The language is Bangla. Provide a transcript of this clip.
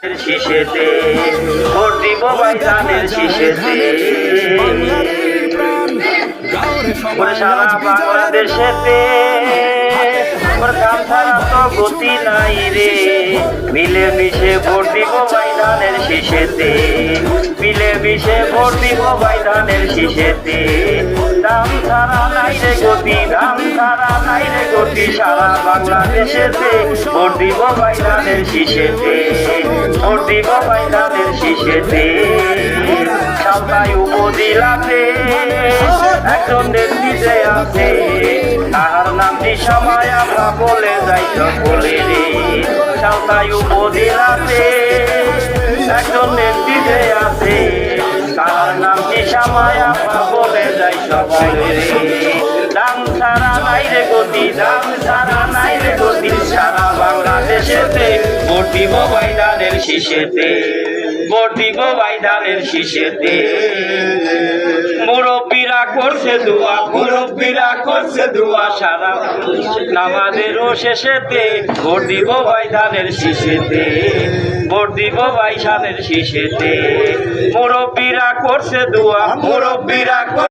শিশেতে ভোট দিব ভাই ধানের শিশেতে। সারা বাংলাদেশেতে ওর কাম ছাড়া তো গতি নাই রে, মিলে মিশে ভোট দিব ভাই ধানের শিশেতে, মিলে মিশে ভোট দিব ভাই ধানের শিশেতে। দাম ছাড়া নাই রে গতি, দাম ছাড়া নাই রে গতি, সারা বাংলাদেশেতে ভোট দিব ভাই ধানের শিশেতে, ভোট দিব ভাই ধানের শিশেতে। সালতাই উপজেলাতে একজন নেতৃত্বে আছে, তাহার নামটি সময় আমরা বলে যাই সকলে রে। সালতাই উপজেলাতে একজন নেতৃত্বে আছে, তাহার নামটি সময় আমরা বলে যাই সকলে রে। দাম ছাড়া নাই রে গতি, দাম ছাড়া নাই রে গতি, সারা বাংলাদেশেতে ভোট দিব ভাই ধানের শিশেতে, ভোট দিব ভাই ধানের শিশেতে। মুরব্বীরা করছে দোয়া, মুরব্বীরা করছে দোয়া, সারা নামাজেরও শেষেতে ভোট দিব ভাই ধানের শিশেতে, ভোট দিব ভাই ধানের শিশেতে। মুরব্বীরা করছে দোয়া, মুরব্বীরা